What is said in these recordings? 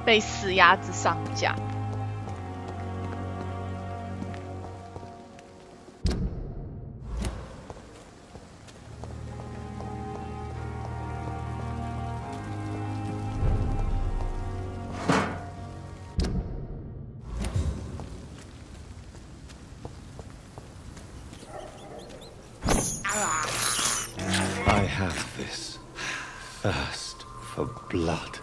被死鸭子上架。I have this thirst for blood.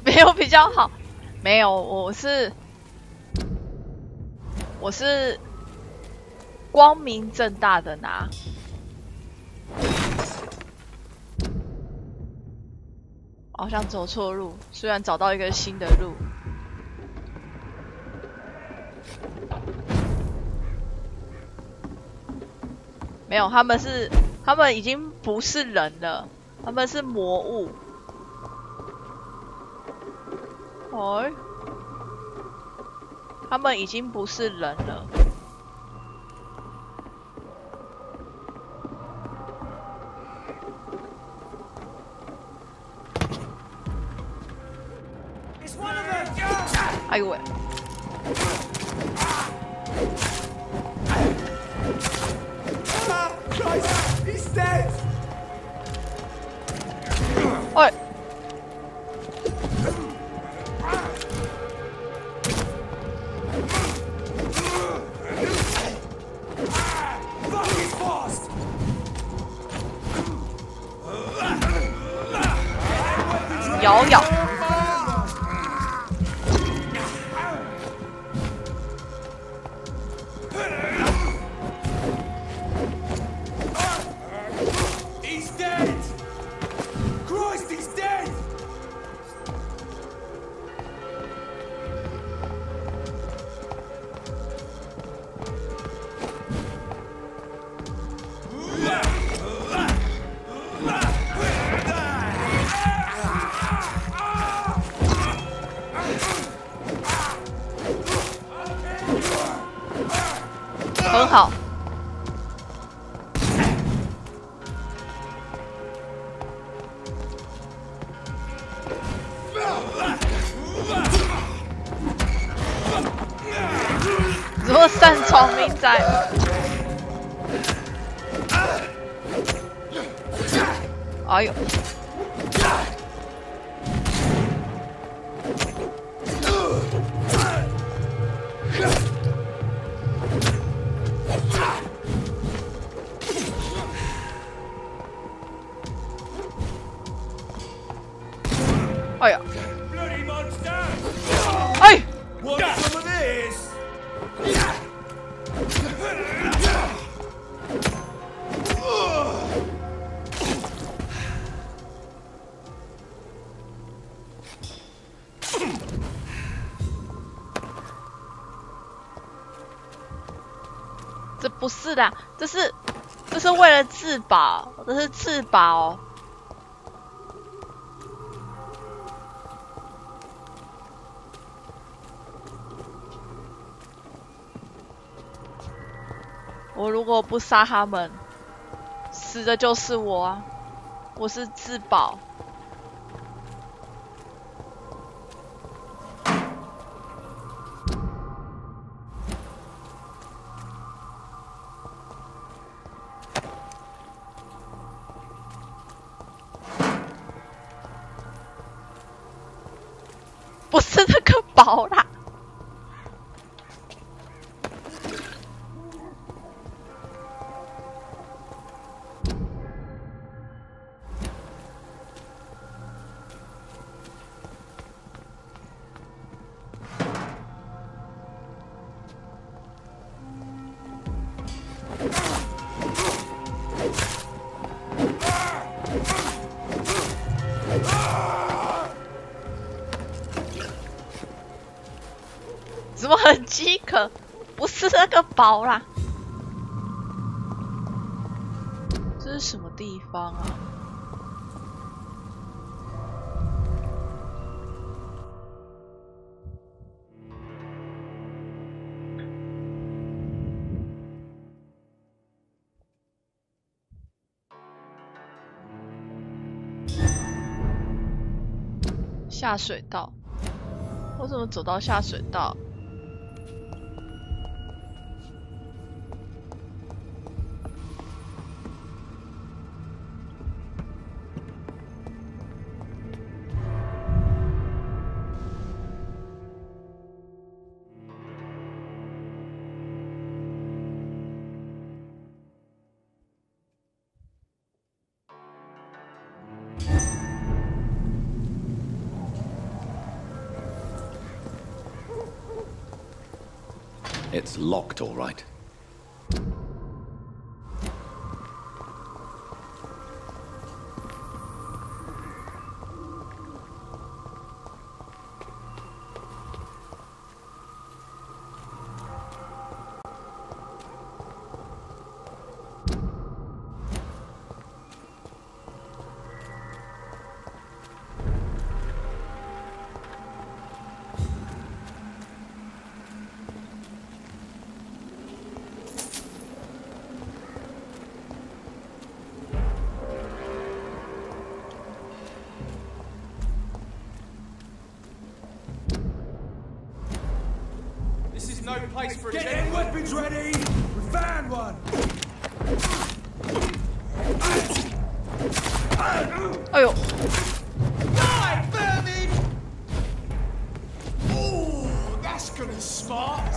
没有比较好，没有，我是光明正大的拿。好像走错路，虽然找到一个新的路。没有，他们已经不是人了，他们是魔物。哦，他们已经不是人了。哎呦喂！哎！咬咬。很好。如果擅闯民宅，哎呦！哎呀！哎！这不是的，这是为了自保，这是自保。我如果不杀他们，死的就是我啊！我是自保。不是那个宝啦。怎么很饥渴？不是那个宝啦。这是什么地方啊？下水道。我怎么走到下水道？It's locked, all right. No place for a Get in, weapons ready! We found one! 哎呦！ Die, vermin! Ooh, that's gonna smart!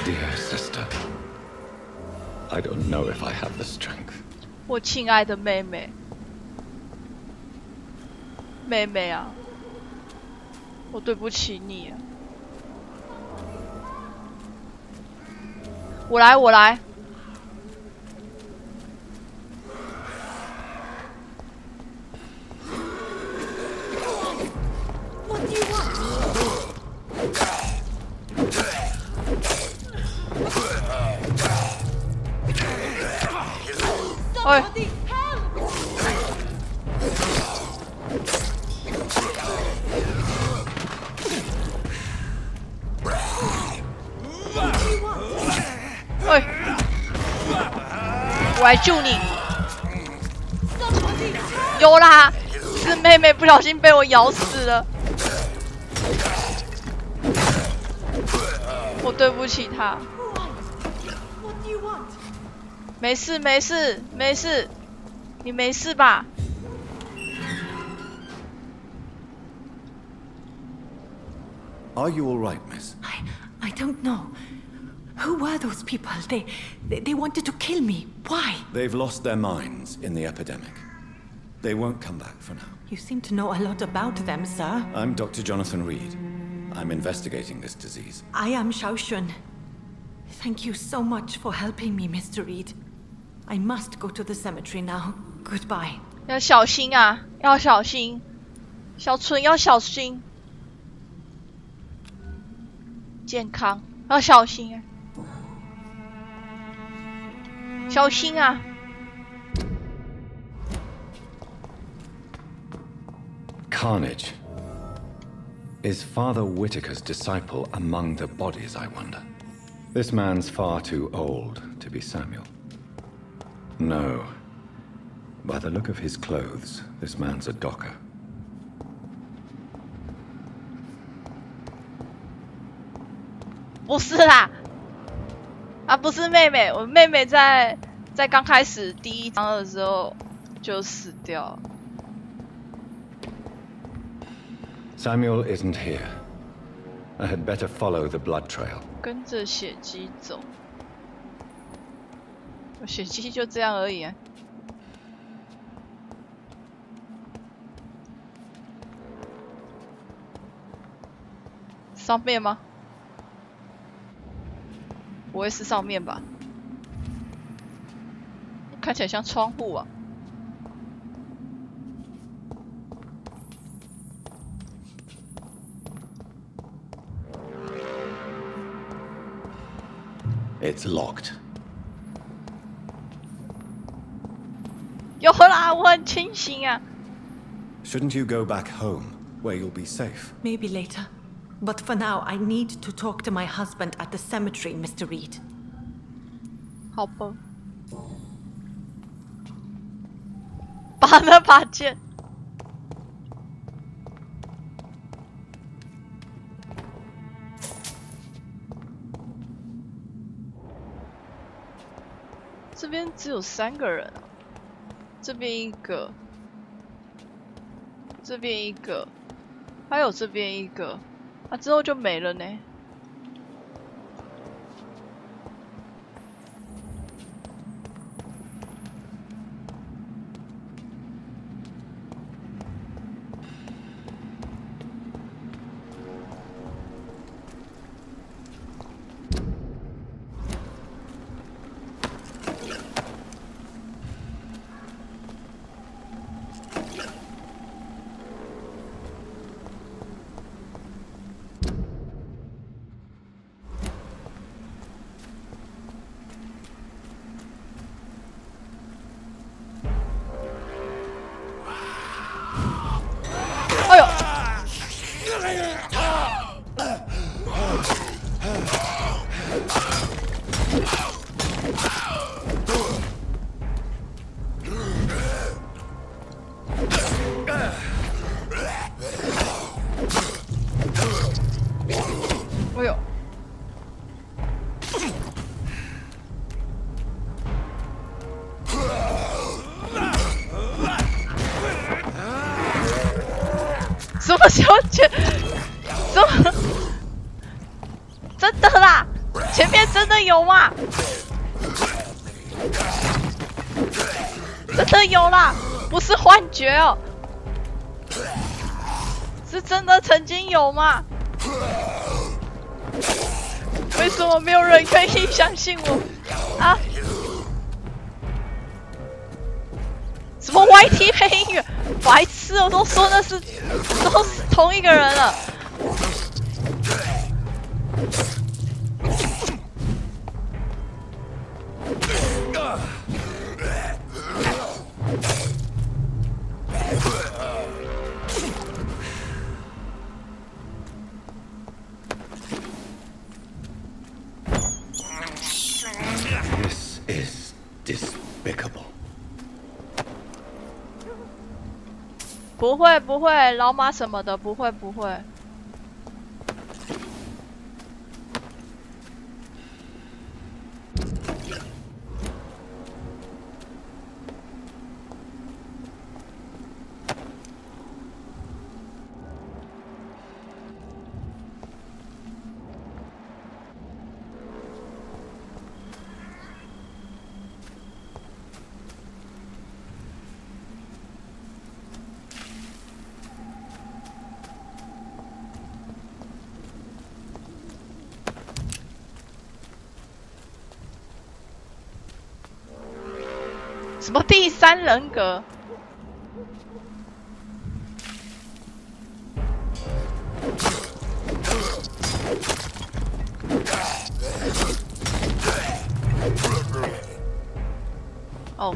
Dear sister, I don't know if I have the strength. 我亲爱的妹妹，妹妹啊，我对不起你啊。我来，我来。What do you want? 来救你。有啦，是妹妹不小心被我咬死了。我对不起她。没事没事没事，你没事吧？ Are you all right, miss? I don't know. Who were those people? They wanted to kill me. Why? They've lost their minds in the epidemic. They won't come back for now. You seem to know a lot about them, sir. I'm Dr. Jonathan Reid. I'm investigating this disease. I am Xiaoxun. Thank you so much for helping me, Mr. Reid. I must go to the cemetery now. Goodbye. 要小心啊！要小心，小春要小心，健康要小心啊！小心啊！ Carnage. Is Father Whittaker's disciple among the bodies, I wonder? This man's far too old to be Samuel. No. By the look of his clothes, this man's a docker. 不是啦，啊，不是妹妹，我妹妹在刚开始第一章的时候就死掉了。 Samuel isn't here. I had better follow the blood trail. 跟着血迹走，血迹就这样而已啊。上面吗？不会是上面吧？看起来像窗户啊。 It's locked. 有啦，我很清醒啊。 Shouldn't you go back home, where you'll be safe? Maybe later. But for now, I need to talk to my husband at the cemetery, Mr. Reid. 好吧。拔那把剑。 这边只有3个人啊，这边一个，这边一个，还有这边一个，啊，之后就没了呢。什么小姐？什么？真的啦？前面真的有吗？真的有啦，不是幻觉哦，是真的曾经有吗？为什么没有人可以相信我啊？什么 YT 配音员？白痴哦，都说那是都是同一个人了。This is despicable. 不会不会，老马什么的不会不会。什么第三人格？哦。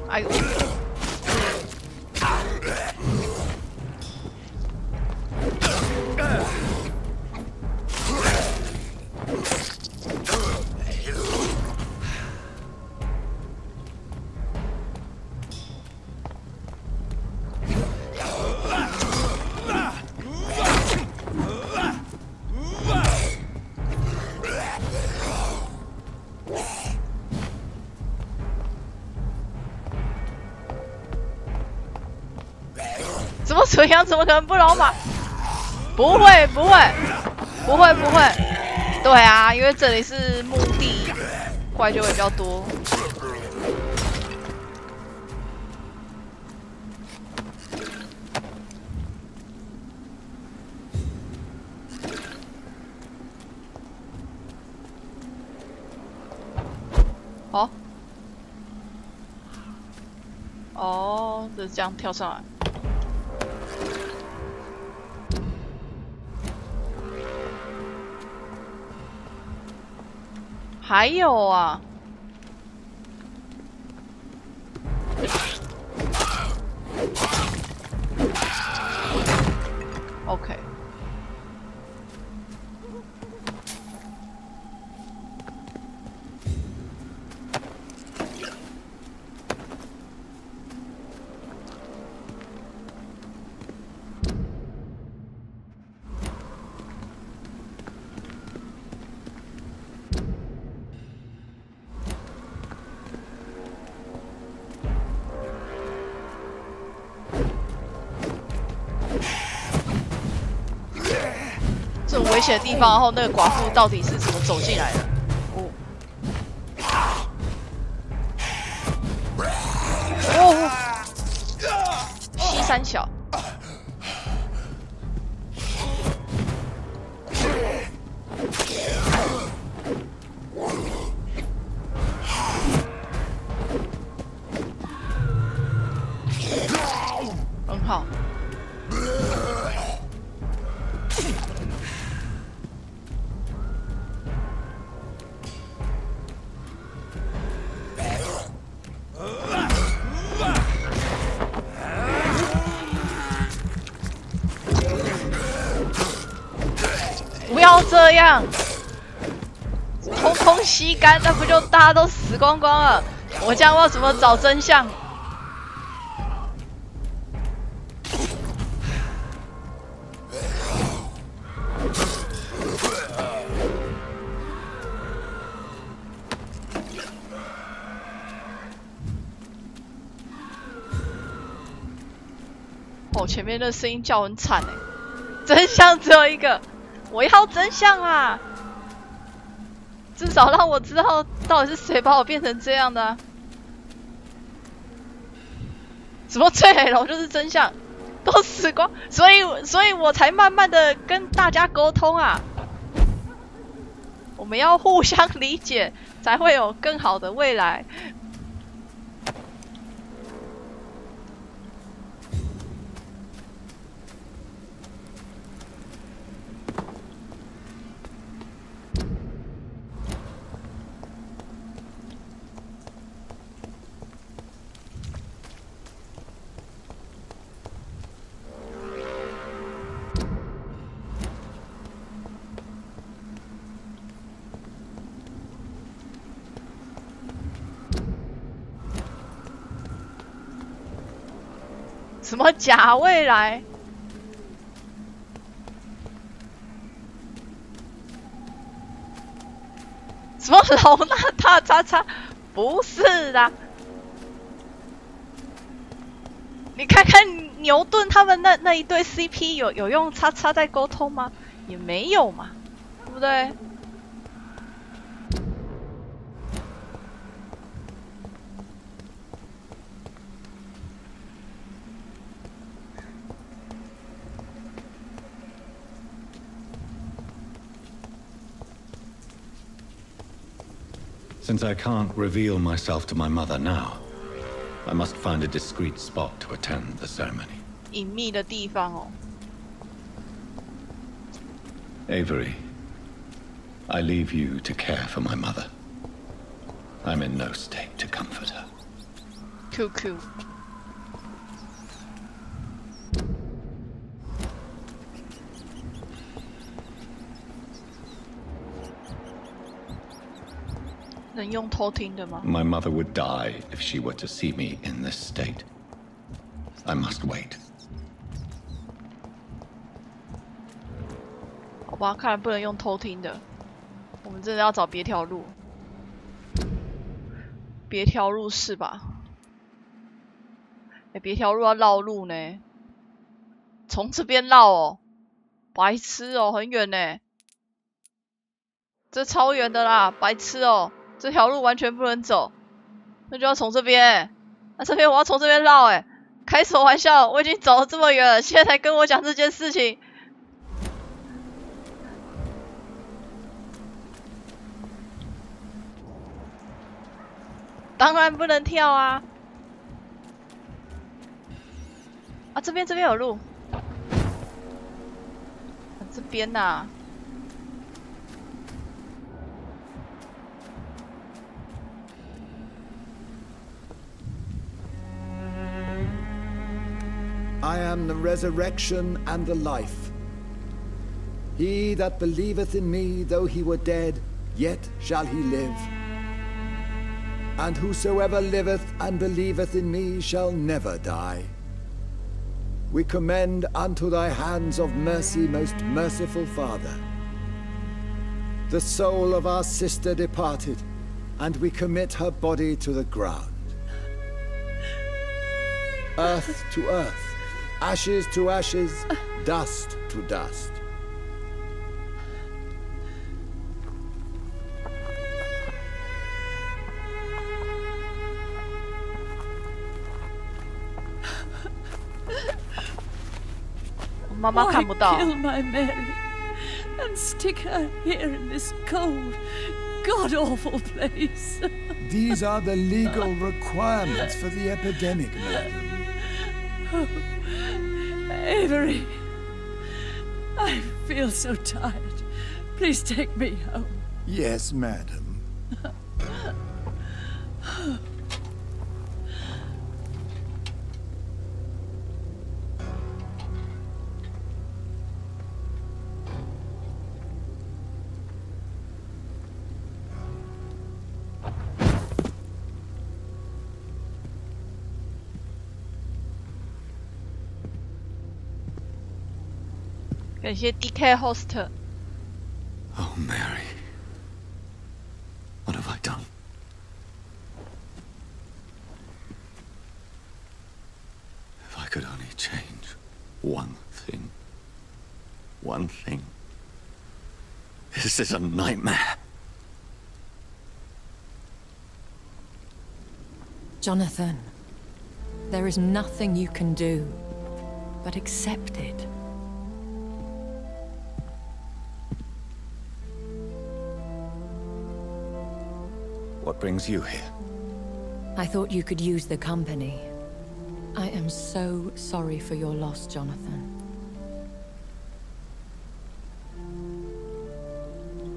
哎呦！怎么蠢羊怎么可能不老马？不会不会不会不会，对啊，因为这里是墓地，怪就会比较多。哦，哦，是这样跳上来。还有啊，OK。这种危险的地方，然后那个寡妇到底是怎么走进来的？哦，西三小，很好。不要这样，通通吸干，那不就大家都死光光了？我这样要怎么找真相？哦，前面那声音叫很惨哎，真相只有一个。我要真相啊！至少让我知道到底是谁把我变成这样的啊！什么最黑龙就是真相，都死光，所以我才慢慢的跟大家沟通啊！我们要互相理解，才会有更好的未来。什么假未来？什么老衲大叉叉？不是啦，你看看牛顿他们那一对 CP 有用叉叉在沟通吗？也没有嘛，对不对？Since I can't reveal myself to my mother now, I must find a discreet spot to attend the ceremony. 隐秘的地方哦。Avery, I leave you to care for my mother. I'm in no state to comfort her. QQ。能用偷听的吗？ My mother would die if she were to see me in this state. I must wait. 好吧，看来不能用偷听的。我们真的要找别条路。别条路是吧？别条路要绕路呢。从这边绕哦，白痴哦，很远呢。这超远的啦，白痴哦。这条路完全不能走，那就要从这边。那这边我要从这边绕开什么玩笑？我已经走了这么远了，现在才跟我讲这件事情。当然不能跳啊！啊，这边有路。这边呐。I am the resurrection and the life. He that believeth in me, though he were dead, yet shall he live. And whosoever liveth and believeth in me shall never die. We commend unto thy hands of mercy, most merciful Father, the soul of our sister departed, and we commit her body to the ground. Earth to earth, ashes to ashes, dust to dust. Mama 看不到。 Kill my Mary and stick her here in this cold, god-awful place. These are the legal requirements for the epidemic, madam. Oh, Avery, I feel so tired. Please take me home. Yes, madam.感谢 DK Host。 Oh, Mary. What have I done? If I could only change one thing. One thing. This is a nightmare. Jonathan, there is nothing you can do but accept it. What brings you here? I thought you could use the company. I am so sorry for your loss, Jonathan.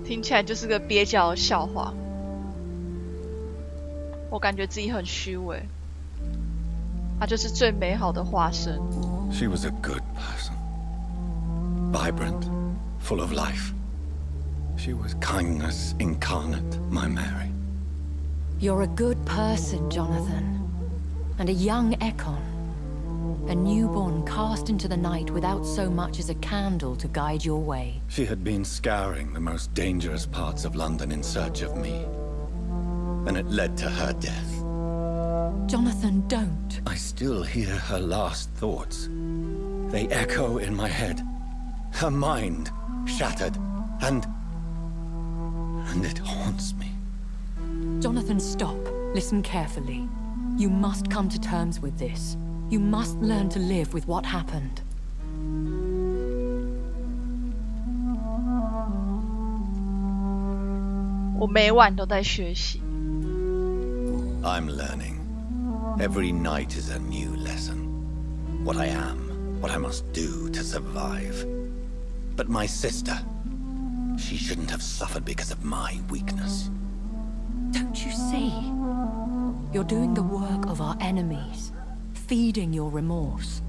听起来就是个蹩脚的笑话。我感觉自己很虚伪。她就是最美好的化身。 She was a good person. Vibrant, full of life. She was kindness incarnate, my Mary. You're a good person, Jonathan. And a young Ekon. A newborn cast into the night without so much as a candle to guide your way. She had been scouring the most dangerous parts of London in search of me. And it led to her death. Jonathan, don't. I still hear her last thoughts. They echo in my head. Her mind shattered, and it haunts me. Jonathan, stop. Listen carefully. You must come to terms with this. You must learn to live with what happened. 我每晚都在学习。 I'm learning. Every night is a new lesson. What I am, what I must do to survive. But my sister, she shouldn't have suffered because of my weakness. Don't you see? You're doing the work of our enemies, feeding your remorse.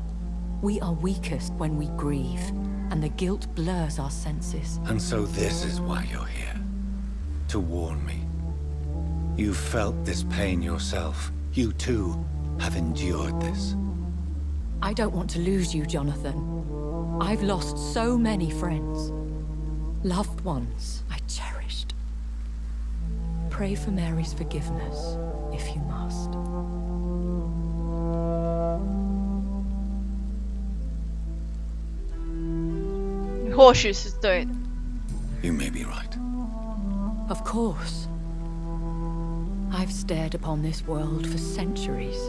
We are weakest when we grieve, and the guilt blurs our senses. And so this is why you're here. To warn me. You felt this pain yourself. You too have endured this. I don't want to lose you, Jonathan. I've lost so many friends. Loved ones I cherished. Pray for Mary's forgiveness, if you must. You may be right. Of course. I've stared upon this world for centuries,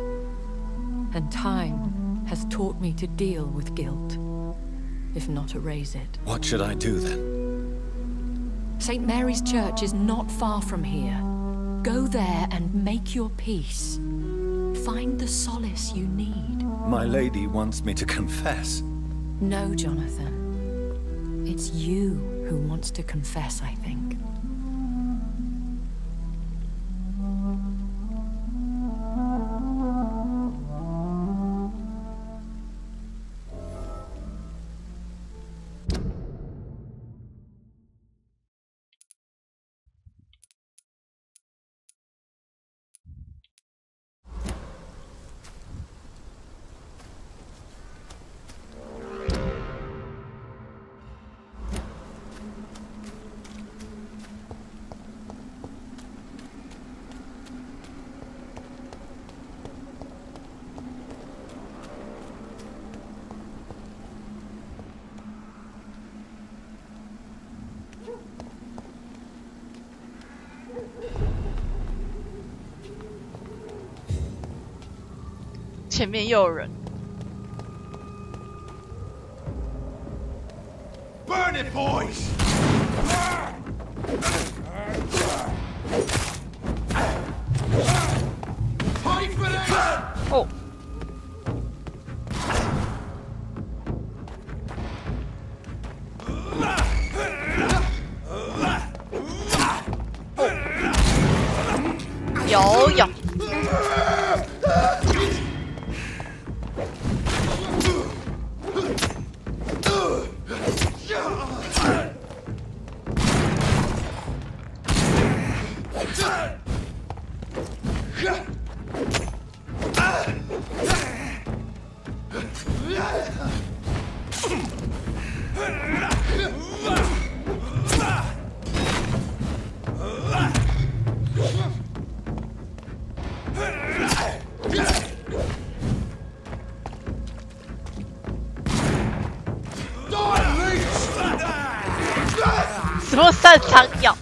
and time has taught me to deal with guilt, if not erase it. What should I do then? St. Mary's Church is not far from here. Go there and make your peace. Find the solace you need. My lady wants me to confess. No, Jonathan. It's you who wants to confess, I think.前面又有人。 Burn it, boys! Fight for it! 哦。 有有。 什么擅长咬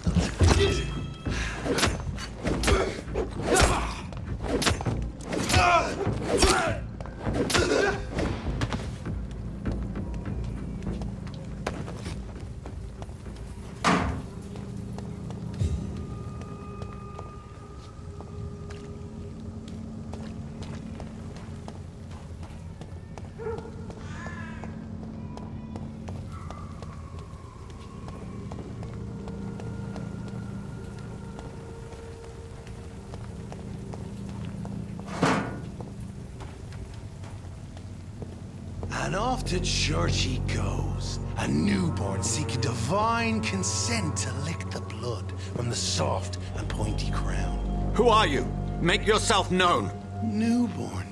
？And off to church he goes, a newborn seeking divine consent to lick the blood from the soft and pointy crown. Who are you? Make yourself known. Newborn,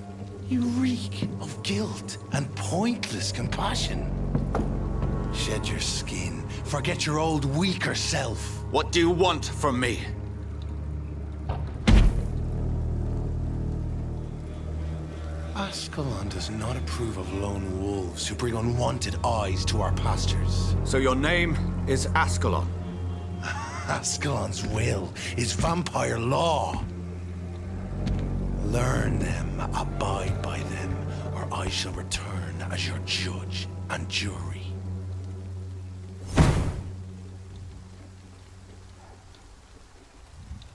You reek of guilt and pointless compassion. Shed your skin. Forget your old, weaker self. What do you want from me? Ascalon does not approve of lone wolves who bring unwanted eyes to our pastures. So your name is Ascalon? Ascalon's will is vampire law. Learn them, abide by them, or I shall return as your judge and jury.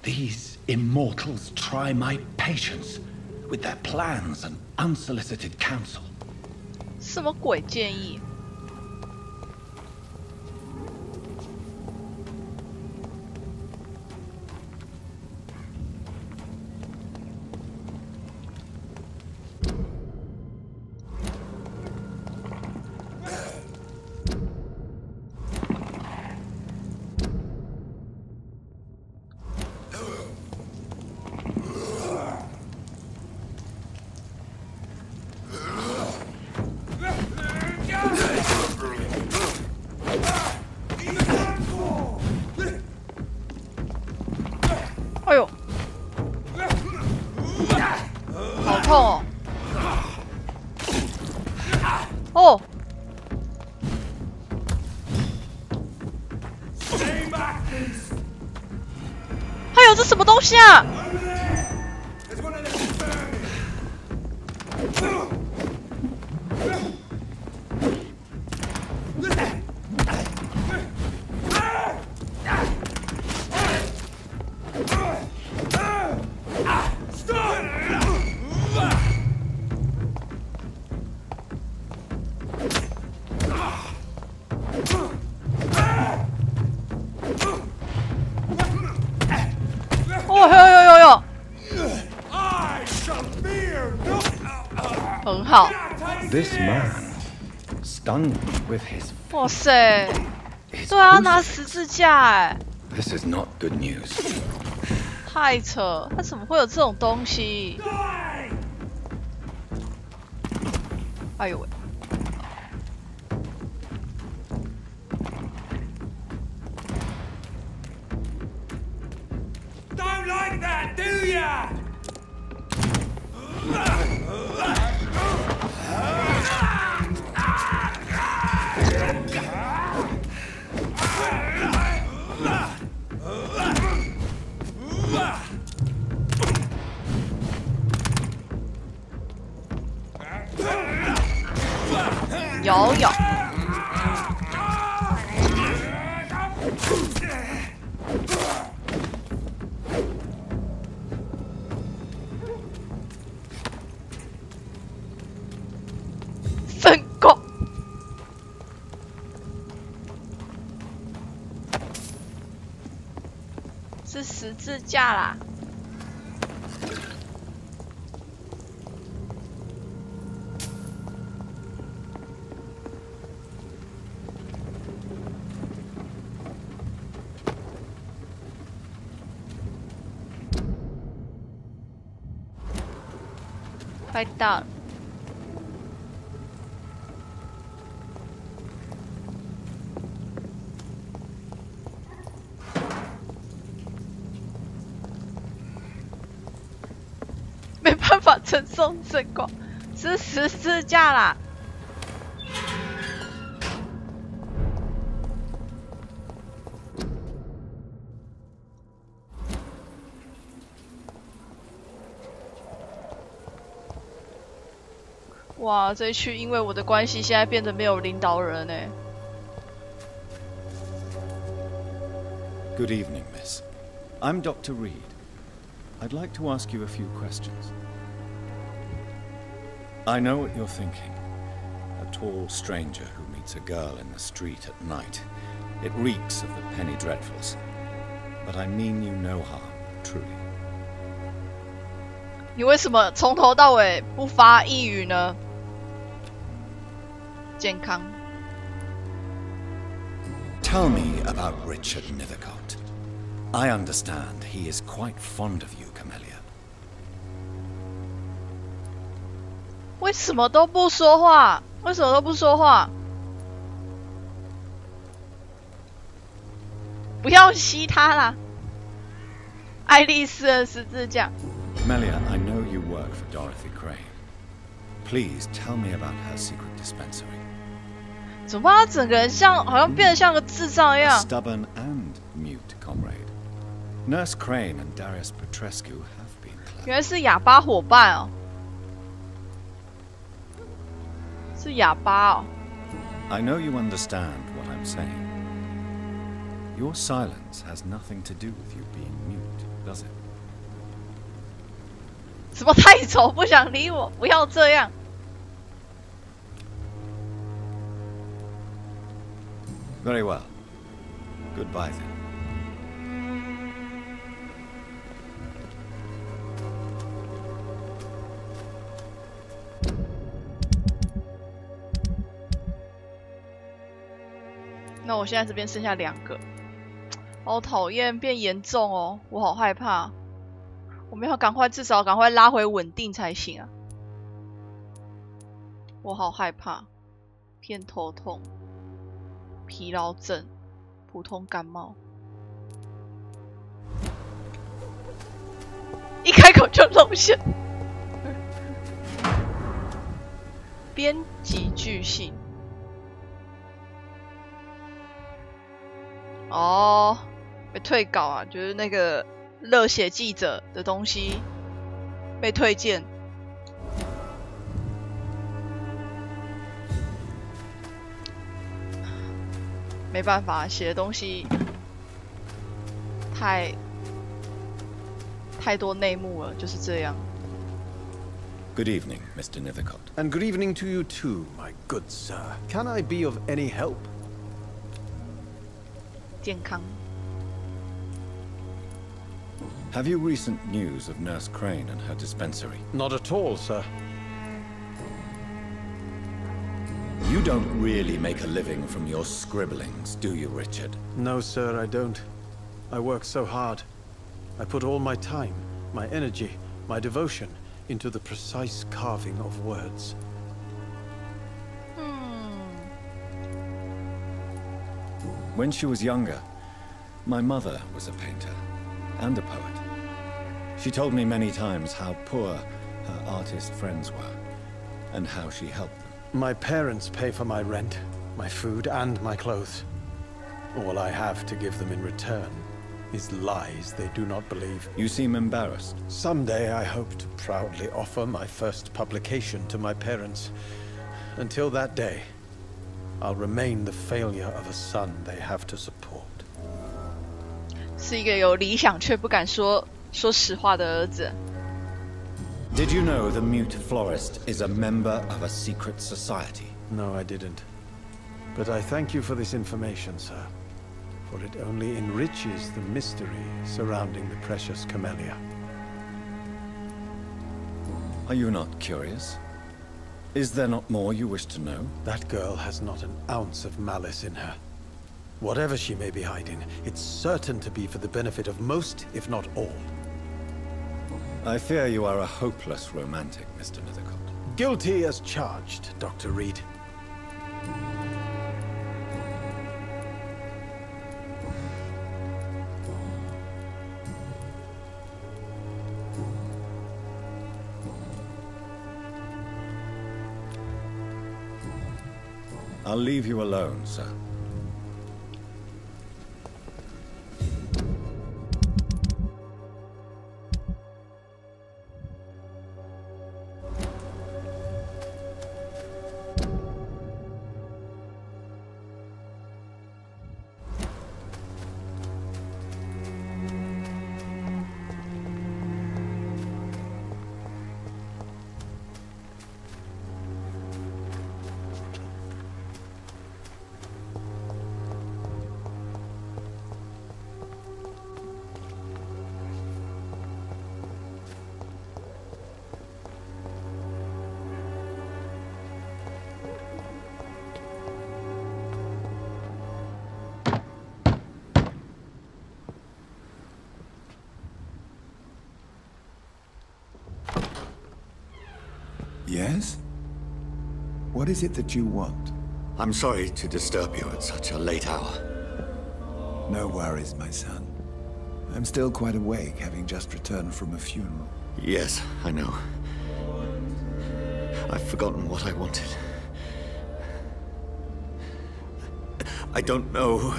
These immortals try my patience with their plans and unsolicited counsel. 什么鬼建议？哎呦，好痛哦！哦，还有这什么东西啊？很好。This man stunned with his. 哇塞！对啊，拿十字架哎。This is not good news. 太扯，他怎么会有这种东西？哎呦喂！ Don't like that, do ya? 有有。分工。是十字架啦。 快到了，没办法承受这个，是十字架啦。 哇，这一区因为我的关系，现在变得没有领导人哎。Good evening, Miss. I'm Dr. Reid. I'd like to ask you a few questions. I know what you're thinking. A tall stranger who meets a girl in the street at night. It reeks of the penny dreadfuls. But I mean you no harm, truly. 你为什么从头到尾不发一语呢？ 健康。 Tell me about Richard Nethercott. I understand he is quite fond of you, Camellia. 为什么都不说话？为什么都不说话？不要吸他啦！爱丽丝的十字架。Melia, I know you work for Dorothy Crane. Please tell me about her secret dispensary. 怎么办？他整个人好像变得像个智障一样。Stubborn and mute comrade. Nurse Crane and Darius Petrescu have been clever. 原来是哑巴伙伴哦，是哑巴哦。I know you understand what I'm saying. Your silence has nothing to do with you being mute, does it? 什么太丑，不想理我，不要这样。Very well. Goodbye then. 那我现在这边剩下2个，好讨厌，变严重哦，我好害怕。我们要至少赶快拉回稳定才行啊！我好害怕，偏头痛、疲劳症、普通感冒，一开口就露馅。编辑巨信。哦，被退稿啊，就是那个热血记者的东西被推荐。没办法，写的东西太多内幕了，就是这样。Good evening, Mr. Nithicott. And good evening to you too, my good sir. Can I be of any help? 健康。Have you recent news of Nurse Crane and her dispensary? Not at all, sir. You don't really make a living from your scribblings, do you, Richard? No, sir, I don't. I work so hard. I put all my time, my energy, my devotion into the precise carving of words. When she was younger, my mother was a painter and a poet. She told me many times how poor her artist friends were and how she helped them. My parents pay for my rent, my food, and my clothes. All I have to give them in return is lies they do not believe. You seem embarrassed. Someday I hope to proudly offer my first publication to my parents. Until that day, I'll remain the failure of a son they have to support. 是一个有理想却不敢说实话的儿子。Did you know the mute florist is a member of a secret society? No, I didn't. But I thank you for this information, sir. For it only enriches the mystery surrounding the precious camellia. Are you not curious? Is there not more you wish to know? That girl has not an ounce of malice in her. Whatever she may be hiding, it's certain to be for the benefit of most, if not all. I fear you are a hopeless romantic, Mr. Nithicott. Guilty as charged, Dr. Reid. I'll leave you alone, sir. What is it that you want? I'm sorry to disturb you at such a late hour. No worries, my son. I'm still quite awake, having just returned from a funeral. Yes, I know. I've forgotten what I wanted. I don't know.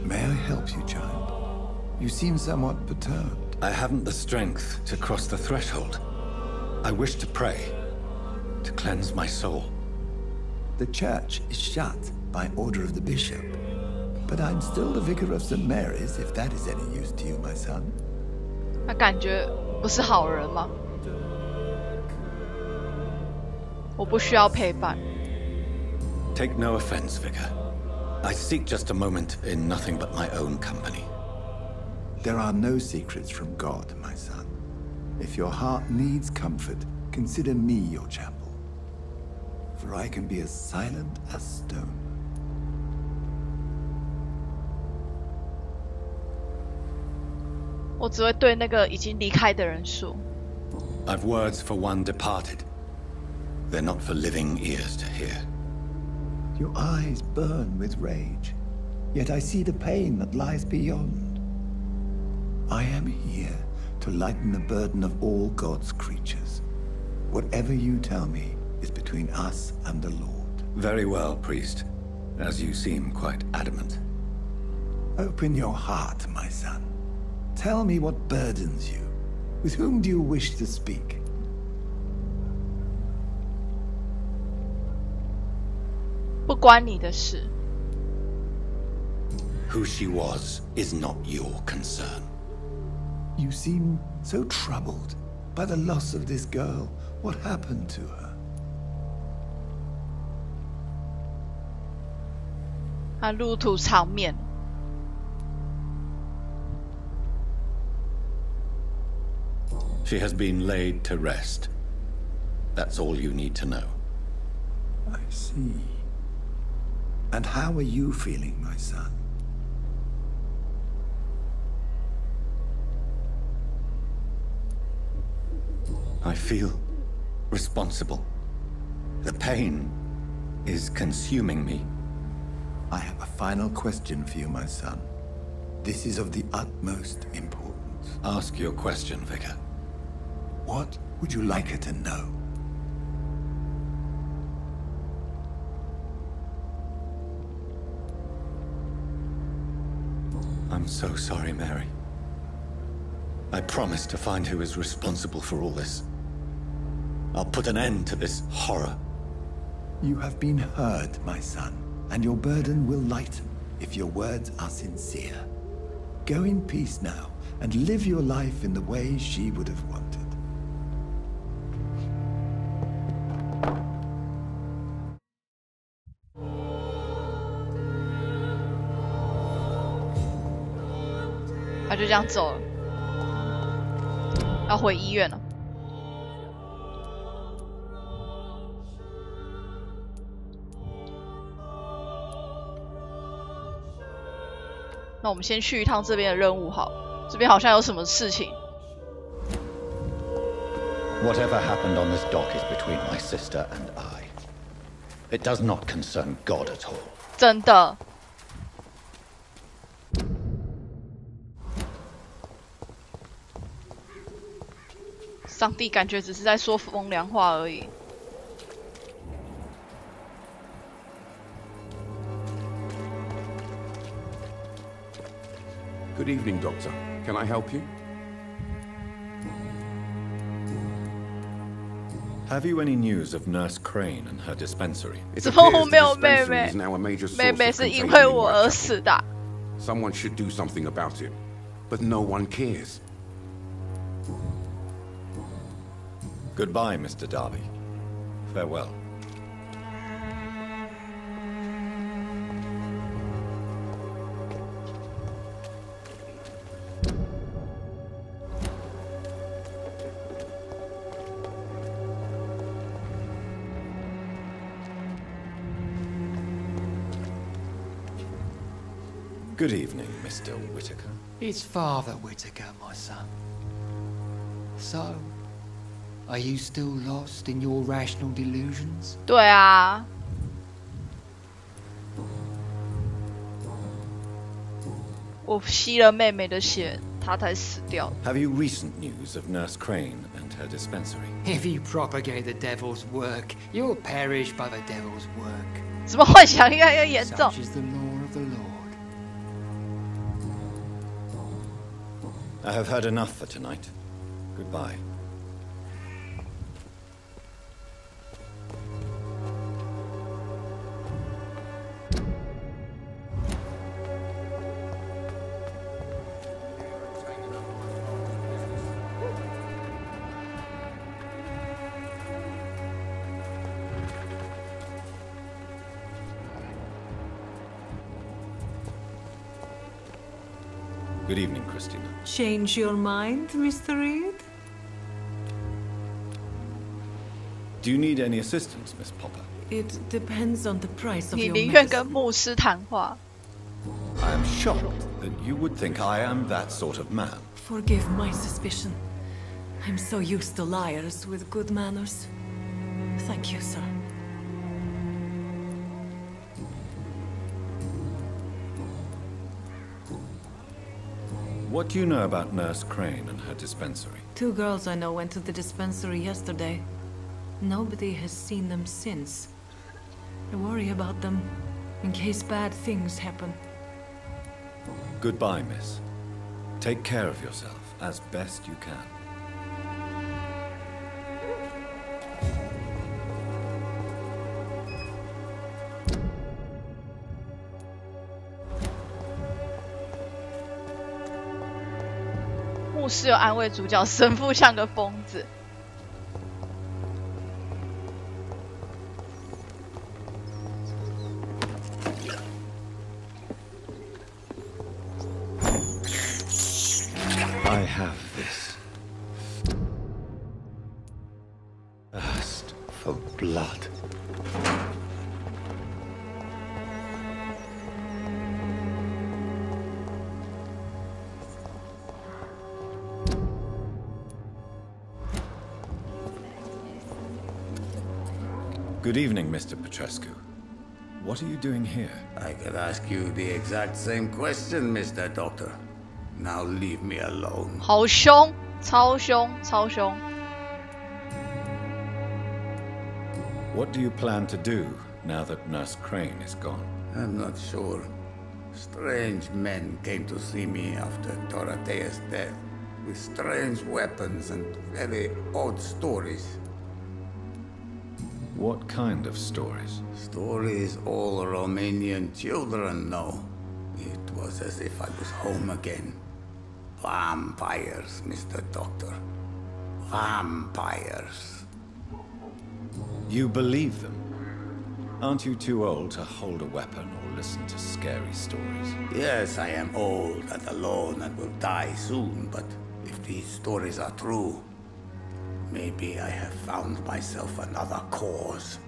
May I help you, child? You seem somewhat perturbed. I haven't the strength to cross the threshold. I wish to pray, to cleanse my soul. The church is shut by order of the bishop. But I'm still the vicar of St. Mary's, if that is any use to you, my son. 他感觉不是好人吗？我不需要陪伴。Take no offense, Vicar. I seek just a moment in nothing but my own company. There are no secrets from God, my son. If your heart needs comfort, consider me your chapel. For I can be as silent as stone. I've words for one departed. They're not for living ears to hear. Your eyes burn with rage, yet I see the pain that lies beyond. I am here to lighten the burden of all God's creatures. Whatever you tell me is between us and the Lord. Very well, priest, as you seem quite adamant. Open your heart, my son. Tell me what burdens you. With whom do you wish to speak? Who she was is not your concern. You seem so troubled by the loss of this girl. What happened to her? 她入土场面。She has been laid to rest. That's all you need to know. I see. And how are you feeling, my son? I feel responsible. The pain is consuming me. I have a final question for you, my son. This is of the utmost importance. Ask your question, Vicar. What would you like her to know? I'm so sorry, Mary. I promise to find who is responsible for all this. I'll put an end to this horror. You have been heard, my son, and your burden will lighten if your words are sincere. Go in peace now, and live your life in the way she would have wanted. 他就这样走了，要回医院了。那我们先去一趟这边的任务好，这边好像有什么事情。Whatever happened on this dock is between my sister and I. It does not concern God at all. 真的。上帝感觉只是在说风凉话而已。Good evening, Doctor. Can I help you? Have you any news of Nurse Crane and her dispensary? 怎么我没有妹妹？妹妹是因为我而死的。Someone should do something about it, but no one cares. Goodbye, Mr. Darby. Farewell. Good evening, Mr. Whittaker. It's Father Whittaker, my son. So, are you still lost in your rational delusions? 对啊。我吸了妹妹的血，她才死掉。Have you recent news of Nurse Crane and her dispensary? If you propagate the devil's work, you'll perish by the devil's work. 怎么幻想越来越严重 Such is the law of the Lord. I have heard enough for tonight. Goodbye. Good evening, Christina. Change your mind, Mr. Reid? Do you need any assistance, Miss Popper? It depends on the price of 你 your 宁愿跟 medicine. 牧师谈话。 I am shocked that you would think I am that sort of man. Forgive my suspicion. I'm so used to liars with good manners. Thank you, sir. What do you know about Nurse Crane and her dispensary? 2 girls I know went to the dispensary yesterday. Nobody has seen them since. I worry about them, in case bad things happen. Goodbye, miss. Take care of yourself as best you can. “牧师有安慰主角，神父像个疯子。” I have this thirst for blood. Good evening, Mr. Petrescu. What are you doing here? I could ask you the exact same question, Mr. Doctor. Now leave me alone. 好凶，超凶，超凶。 What do you plan to do now that Nurse Crane is gone? I'm not sure. Strange men came to see me after Dorothea's death, with strange weapons and very odd stories. What kind of stories? Stories all Romanian children know. It was as if I was home again. Vampires, Mr. Doctor. Vampires. You believe them? Aren't you too old to hold a weapon or listen to scary stories? Yes, I am old and alone and will die soon, but if these stories are true, maybe I have found myself another cause.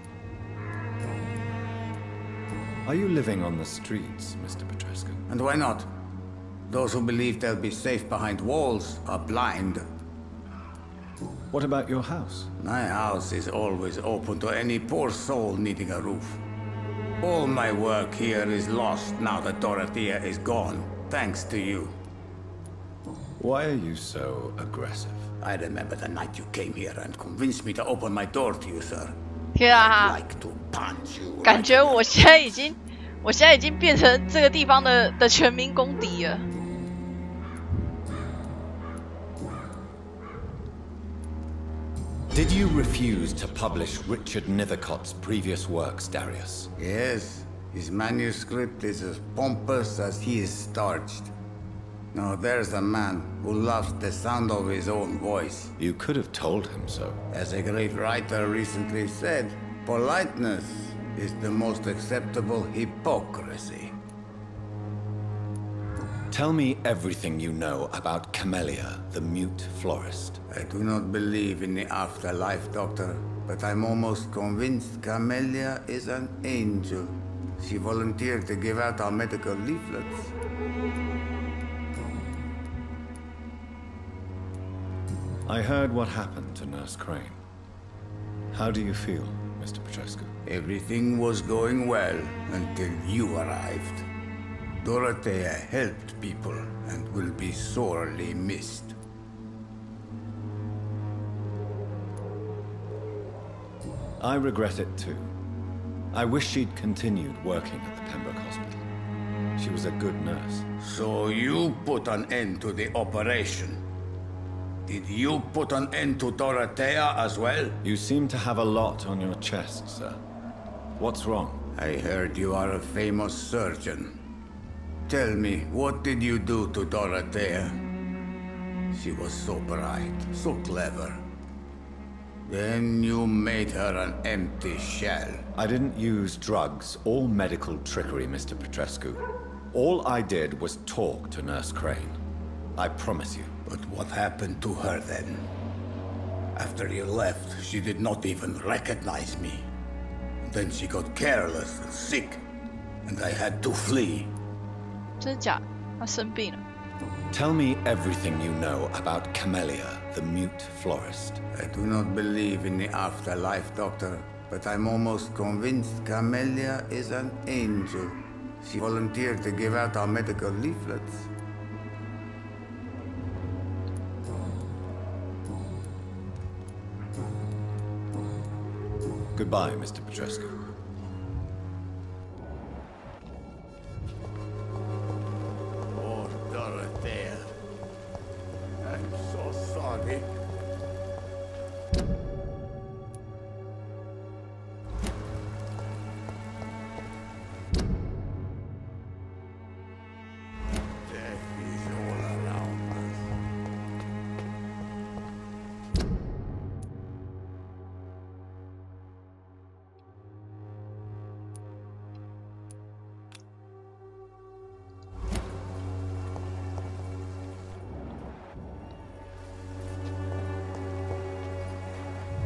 Are you living on the streets, Mr. Petrescu? And why not? Those who believe they'll be safe behind walls are blind. What about your house? My house is always open to any poor soul needing a roof. All my work here is lost now that Dorothea is gone, thanks to you. Why are you so aggressive? I remember the night you came here and convinced me to open my door to you, sir. 天啊！ I'd like to punch you. 感觉我现在已经变成这个地方的全民公敌了。 Did you refuse to publish Richard Nethercott's previous works, Darius? Yes, his manuscript is as pompous as he is starched. Now there's a man who loves the sound of his own voice. You could have told him so. As a great writer recently said, politeness is the most acceptable hypocrisy. Tell me everything you know about Camellia, the mute florist. I do not believe in the afterlife, Doctor, but I'm almost convinced Camellia is an angel. She volunteered to give out our medical leaflets. I heard what happened to Nurse Crane. How do you feel, Mr. Petrescu? Everything was going well until you arrived. Dorothea helped people and will be sorely missed. I regret it too. I wish she'd continued working at the Pembroke Hospital. She was a good nurse. So you put an end to the operation. Did you put an end to Dorothea as well? You seem to have a lot on your chest, sir. What's wrong? I heard you are a famous surgeon. Tell me, what did you do to Dorothea? She was so bright, so clever. Then you made her an empty shell. I didn't use drugs or medical trickery, Mr. Petrescu. All I did was talk to Nurse Crane. I promise you. But what happened to her then? After you left, she did not even recognize me. Then she got careless and sick, and I had to flee. 真的假？她生病了。 Tell me everything you know about Camellia, the mute florist. I do not believe in the afterlife, Doctor, but I'm almost convinced Camellia is an angel. She volunteered to give out our medical leaflets. Goodbye, Mr. Petrescu. Oh, Dorothea. I'm so sorry. Death is all around us.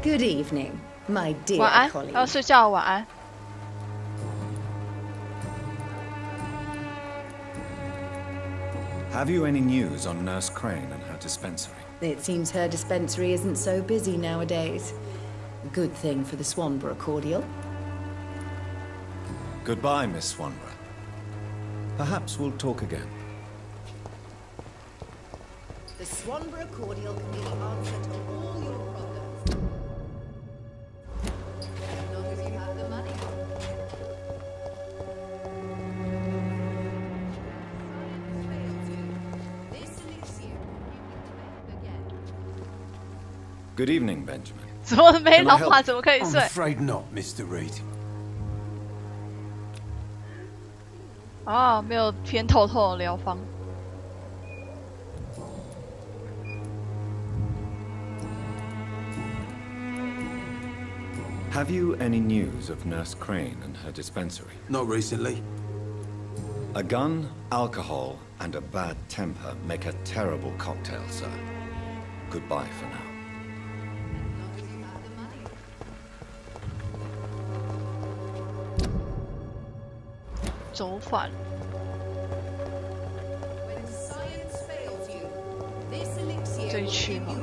Good evening, my dear 晚安， colleague. 要睡觉，晚安。 Have you any news on Nurse Crane and her dispensary? It seems her dispensary isn't so busy nowadays. Good thing for the Swanborough cordial. Goodbye, Miss Swanborough. Perhaps we'll talk again. The Swanborough cordial can be the answer to all your problems. As long as you have the money. Good evening, Benjamin. 怎么没老板怎么可以 I'm 睡？ afraid not, Mr. Reid. 啊，没有偏透透的疗方。 Have you any news of Nurse Crane and her dispensary? Not recently. A gun, alcohol, and a bad temper make a terrible cocktail, sir. Goodbye for now. 走反。 这一区吗？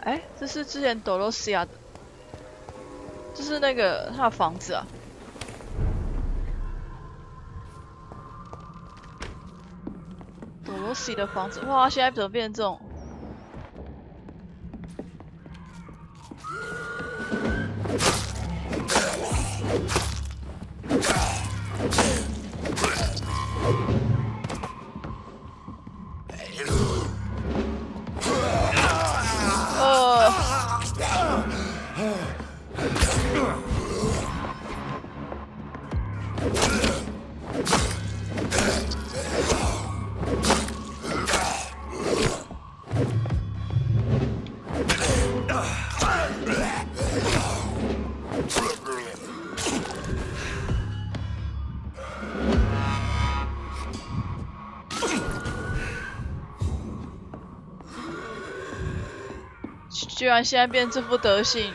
哎，这是之前多罗西亚的，这是那个他的房子啊。多罗西的房子，哇，现在怎么变成这种？居然现在变这副德行。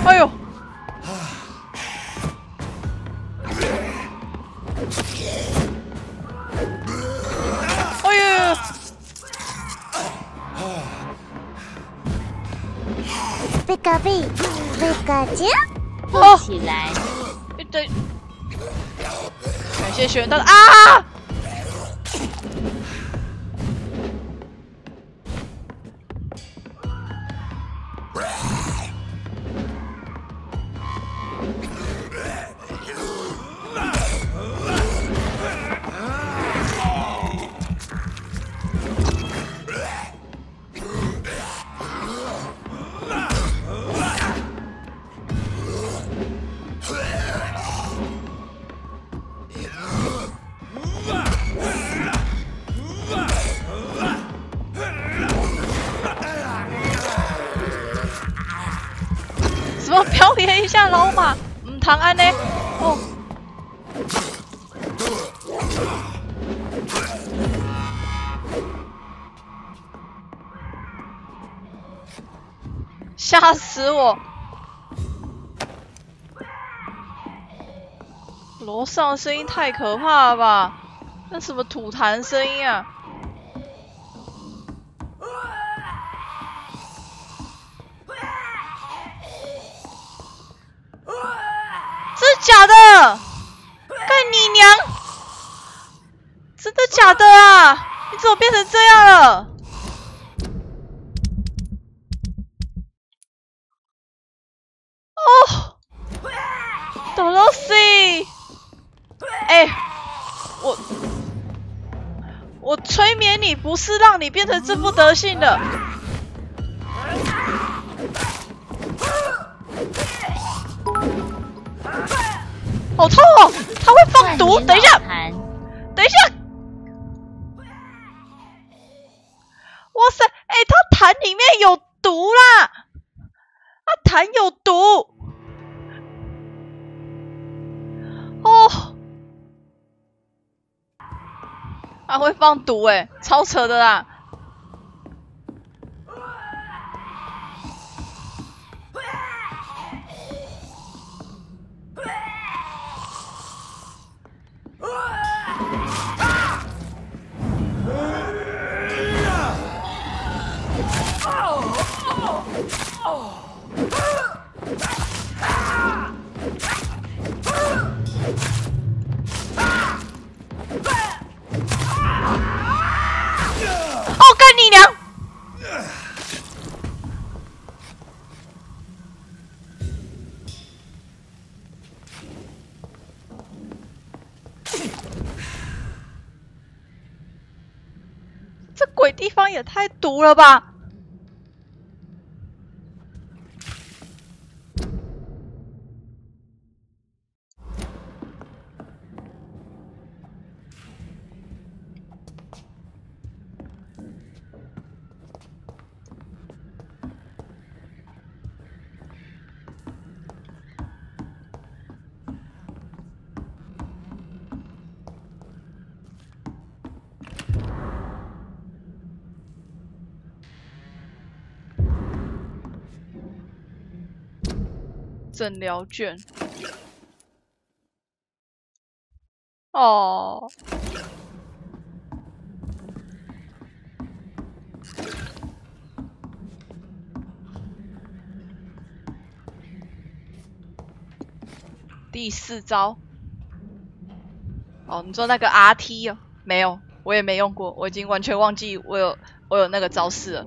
哎呦！哎呦！贝卡贝，贝卡酱，哦，起来！对，感谢学员大大啊！什么表演一下老马？唐安呢？哦。吓死我！楼上的声音太可怕了吧？那什么吐痰声音啊？真的假的？干你娘！真的假的啊？你怎么变成这样了？哦，懂了西。哎，我催眠你不是让你变成这副德性的。好痛哦！他会放毒，等一下，等一下！哇塞，哎，他痰里面有毒啦！他痰有毒！哦，他会放毒哎，超扯的啦！哦，干你娘！这鬼地方也太毒了吧！诊疗卷。哦。第4招。哦，你说那个 RT 哦？没有，我也没用过，我已经完全忘记我有那个招式了。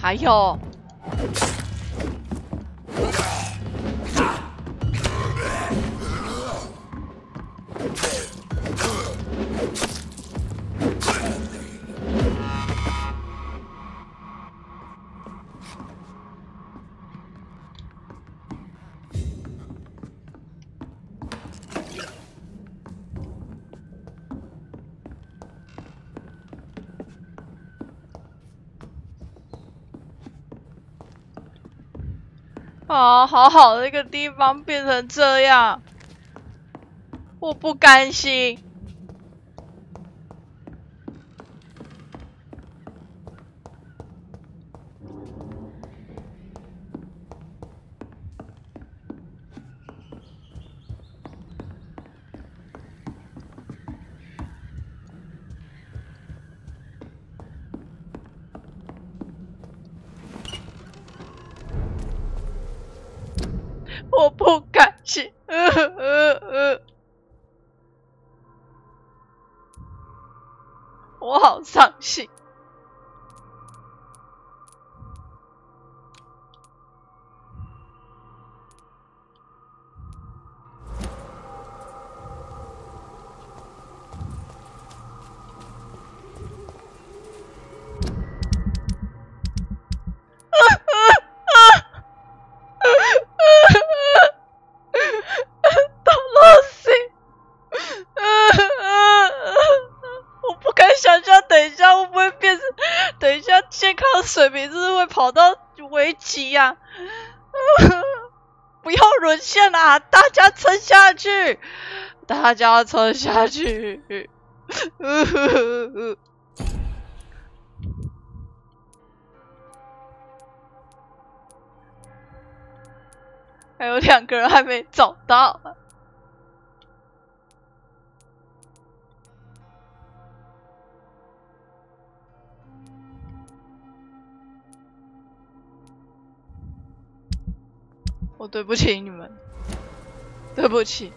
还有啊，好好的一个地方变成这样，我不甘心。我不甘心，我好伤心。水平是不是会跑到危机呀？不要沦陷啦！大家撑下去，大家撑下去。还有2个人还没找到。我对不起你们，对不起。